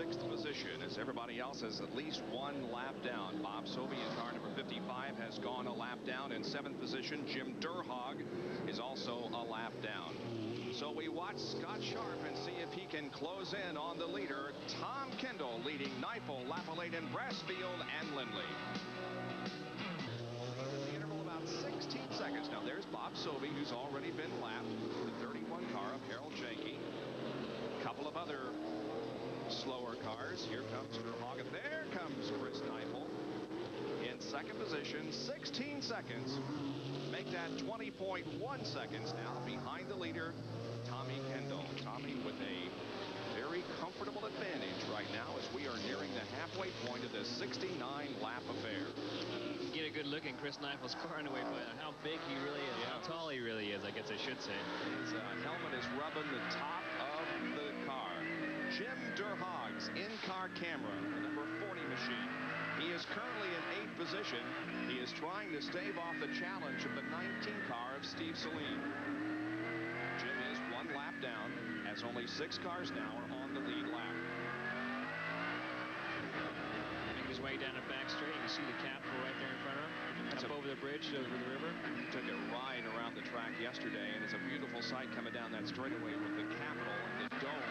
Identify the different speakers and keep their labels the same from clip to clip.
Speaker 1: 6th position as everybody else has at least one lap down. Bob Sobey in car number 55 has gone a lap down. In 7th position, Jim Durhog is also a lap down. So we watch Scott Sharp and see if he can close in on the leader. Tom Kendall leading Neifel, Lapalade, Brassfield, and Lindley. The interval about 16 seconds. Now there's Bob Sobey, who's already been lapped. The 31 car of Harold Janke. A couple of other slower cars. Here comes Durhog, and there comes Chris Neifel in 2nd position. 16 seconds. Make that 20.1 seconds now behind the leader, Tommy Kendall. Tommy with a very comfortable advantage right now as we are nearing the halfway point of this 69-lap affair.
Speaker 2: You get a good look in Chris Neifel's car on the way by how big he really is, how tall he really is, I guess I should say.
Speaker 1: His helmet is rubbing the top of the car. Jim Durhog's in-car camera, the number 40 machine. He is currently in 8th position. He is trying to stave off the challenge of the 19 car of Steve Saleen. Jim is 1 lap down as only 6 cars now are on the lead lap.
Speaker 2: Make his way down the back straight. You see the Capitol right there in front of him. That's up over the bridge over the river.
Speaker 1: Took a ride around the track yesterday, and it's a beautiful sight coming down that straightaway with the Capitol and the dome,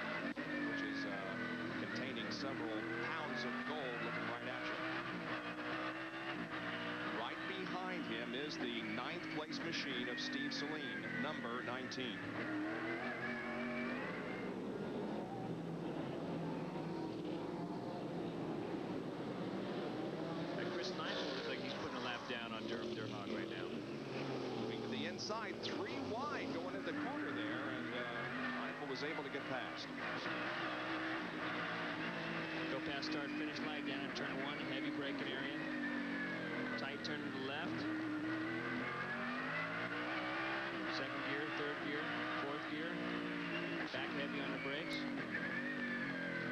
Speaker 1: which is containing several pounds of gold looking right at you. Right behind him is the 9th place machine of Steve Saleen, number 19.
Speaker 2: Chris Neifel looks like he's putting a lap down on Durhog right now.
Speaker 1: Moving to the inside, 3 wide going into the corner there, and Neifel was able to get past.
Speaker 2: Go past start finish light down in turn 1, heavy braking area. Tight turn to the left. 2nd gear, 3rd gear, 4th gear. Back heavy on the brakes.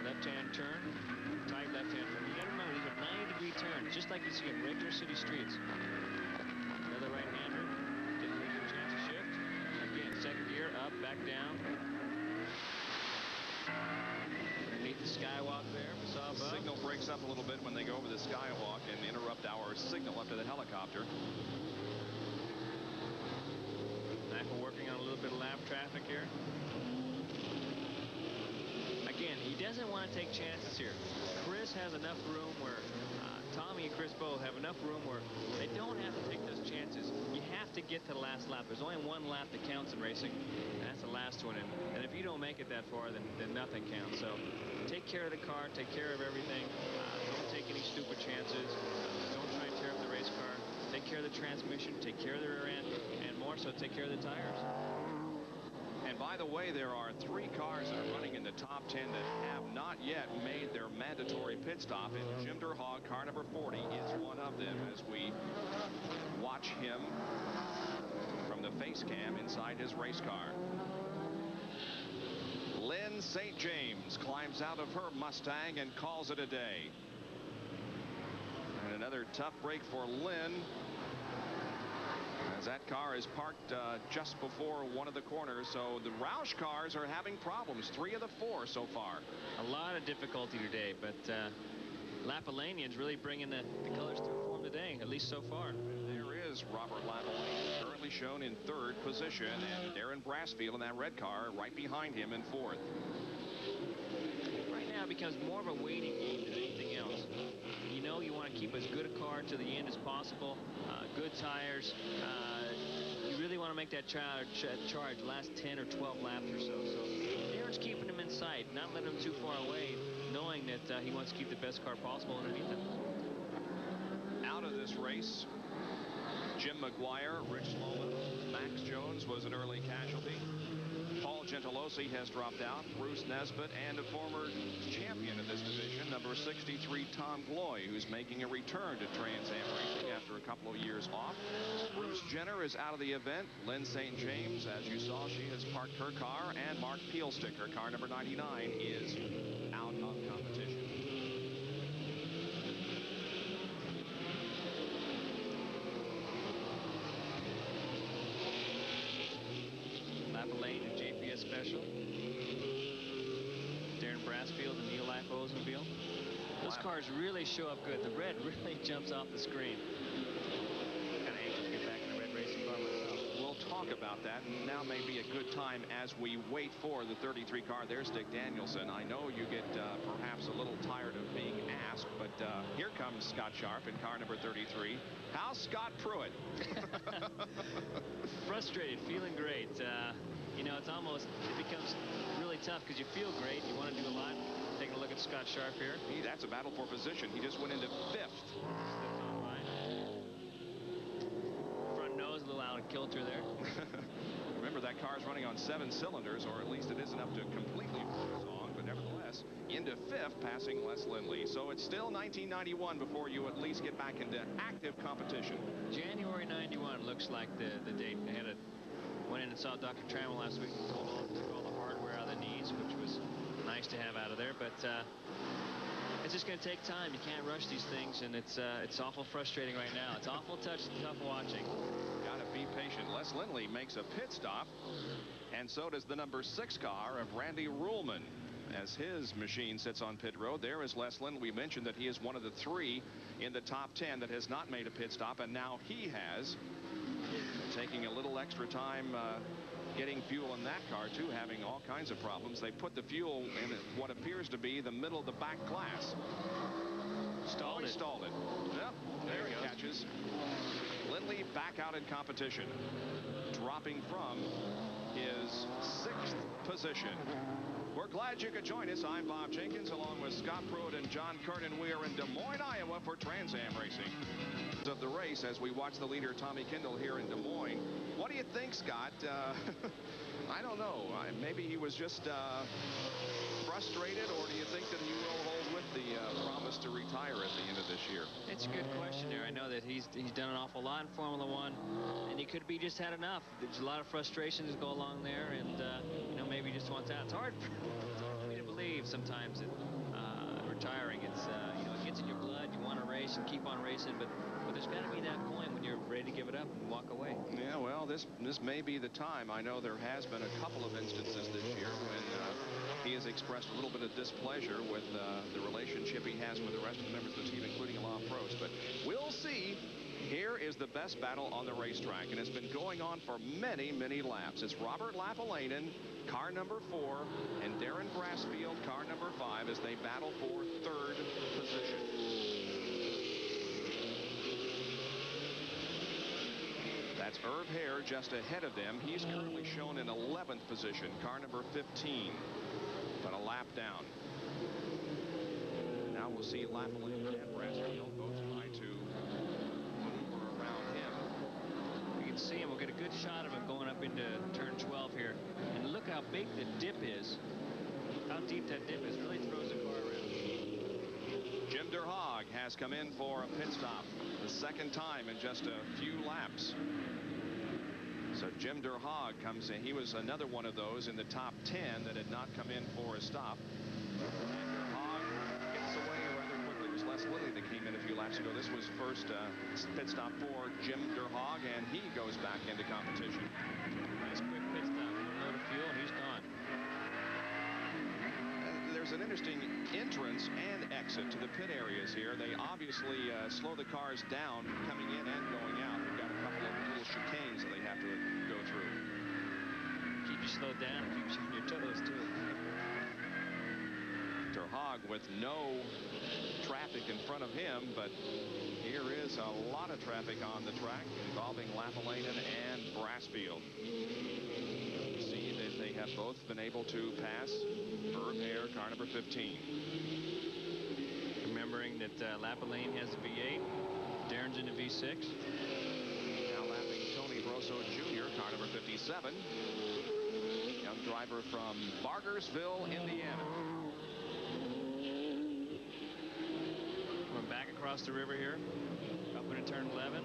Speaker 2: Left-hand turn. Tight left-hand turn. You got to remember, these are 90-degree turns, just like you see in regular city streets. Another right-hander. Didn't leave you a chance to shift. Again, 2nd gear, up, back down. Underneath the skywalk there, we saw above.
Speaker 1: Signal breaks up a little bit when they go over the skywalk and interrupt our signal up to the helicopter.
Speaker 2: Neifel working on a little bit of lap traffic here. Again, he doesn't want to take chances here. Chris has enough room where Tommy and Chris both have enough room where they don't have to take those chances. You have to get to the last lap. There's only 1 lap that counts in racing, and that's the last one. And if you don't make it that far, then nothing counts. So take care of the car, take care of everything. Don't take any stupid chances. Don't try and tear up the race car. Take care of the transmission, take care of the rear end, and more so, take care of the tires.
Speaker 1: And by the way, there are 3 cars that are running in the top 10 that have not yet made their mandatory pit stop, and Jim Durhog, car number 40, is one of them as we watch him from the face cam inside his race car. Lynn St. James climbs out of her Mustang and calls it a day. And another tough break for Lynn, as that car is parked just before one of the corners. So the Roush cars are having problems. 3 of the 4 so far.
Speaker 2: A lot of difficulty today, but Lapalanian's really bringing the colors through for him today, at least so far.
Speaker 1: There is Robert Lapalanian, currently shown in 3rd position, and Darren Brassfield in that red car right behind him in 4th.
Speaker 2: Right now it becomes more of a waiting game than anything else. You know you want to keep as good a car to the end as possible, good tires. You really want to make that charge last 10 or 12 laps or so. So Darren's keeping him in sight, not letting him too far away, knowing that he wants to keep the best car possible underneath him.
Speaker 1: Out of this race, Jim McGuire, Rich Sloman, Max Jones was an early casualty. Paul Gentilossi has dropped out. Bruce Nesbitt, and a former champion in this division, number 63, Tom Gloy, who's making a return to Trans Am Racing after a couple of years off. Bruce Jenner is out of the event. Lynn St. James, as you saw, she has parked her car, and Mark Peelstick, her car number 99, is out of competition. Lapalane and JPS Special. Darren
Speaker 2: Brassfield and Eli Oldsmobile. Those cars really show up good. The red really jumps off the screen. Kind of anxious to get back in the red racing car myself.
Speaker 1: We'll talk about that. Now may be a good time as we wait for the 33 car. There's Dick Danielson. I know you get perhaps a little tired of being asked, but here comes Scott Sharp in car number 33. How's Scott Pruitt?
Speaker 2: Frustrated, feeling great. You know, it becomes really tough because you feel great. You want to do a lot. Taking a look at Scott Sharp here.
Speaker 1: That's a battle for position. He just went into 5th.
Speaker 2: Front nose a little out of kilter there.
Speaker 1: Remember, that car's running on 7 cylinders, or at least it isn't up to completely full song, but nevertheless, into 5th, passing Les Lindley. So it's still 1991 before you at least get back into active competition.
Speaker 2: January 91 looks like the date. They went in and saw Dr. Trammell last week and took all the hardware out of the knees, which was nice to have out of there, but it's just going to take time. You can't rush these things, and it's awful frustrating right now. It's awful tough watching.
Speaker 1: Got to be patient. Les Lindley makes a pit stop, and so does the number 6 car of Randy Ruhlman. As his machine sits on pit road, there is Les Lindley. We mentioned that he is one of the 3 in the top 10 that has not made a pit stop, and now he has. Taking a little extra time getting fuel in that car, too, having all kinds of problems. They put the fuel in what appears to be the middle of the back glass.
Speaker 2: Stalled it.
Speaker 1: Stalled it. Yep, there he catches. Lindley back out in competition, dropping from his 6th position. We're glad you could join us. I'm Bob Jenkins, along with Scott Pruitt and John Kernan. We are in Des Moines, Iowa for Trans Am Racing. Of the race as we watch the leader Tommy Kendall here in Des Moines. What do you think, Scott? I don't know. Maybe he was just frustrated, or do you think that he will hold with the promise to retire at the end of this year?
Speaker 2: It's a good question there. I know that he's done an awful lot in Formula One, and he could be just had enough. There's a lot of frustrations go along there, and you know, maybe he just wants out. It's hard for me to believe sometimes that retiring. It's you know, it gets in your blood. You want to race and keep on racing, but there's got to be that point when you're ready to give it up and walk away.
Speaker 1: Yeah, well, this may be the time. I know there has been a couple of instances this year when he has expressed a little bit of displeasure with the relationship he has with the rest of the members of the team, including a lot of pros. But we'll see. Here is the best battle on the racetrack, and it's been going on for many, many laps. It's Robert Lapalainen, car number 4, and Darren Brassfield, car number 5, as they battle for 3rd position. That's Irv Hare just ahead of them. He's currently shown in 11th position, car number 15, but a lap down. Now we'll see Lapalainen and Brassfield both try to maneuver around him.
Speaker 2: You can see him. We'll get a good shot of him going up into turn 12 here. And look how big the dip is. How deep that dip is. Really throws the car around.
Speaker 1: Jim Derhaag has come in for a pit stop, the 2nd time in just a few laps. So Jim Derhaag comes in. He was another one of those in the top 10 that had not come in for a stop. And Derhaag gets away rather quickly. It was Les Lindley that came in a few laps ago. This was first pit stop for Jim Derhaag, and he goes back into competition.
Speaker 2: Nice quick pit stop. A load of fuel, and he's gone.
Speaker 1: There's an interesting entrance and exit to the pit areas here. They obviously slow the cars down coming in and going out. They've got a couple of little chicanes that they have to go through.
Speaker 2: Keep you slowed down and keeps you on your toes, too.
Speaker 1: Derhaag with no traffic in front of him, but here is a lot of traffic on the track involving Lapalainen and Brassfield. You see that they have both been able to pass Irv Hare, car number 15.
Speaker 2: Remembering that Lapalainen has the V8, Darren's in the V6.
Speaker 1: Now lapping Tony Grosso Jr., car number 57. Young driver from Bargersville, Indiana.
Speaker 2: We're back across the river here, up into turn 11.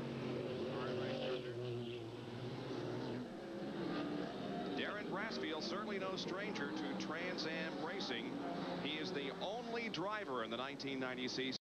Speaker 1: Darren Brassfield, certainly no stranger to Trans Am racing. He is the only driver in the 1990 season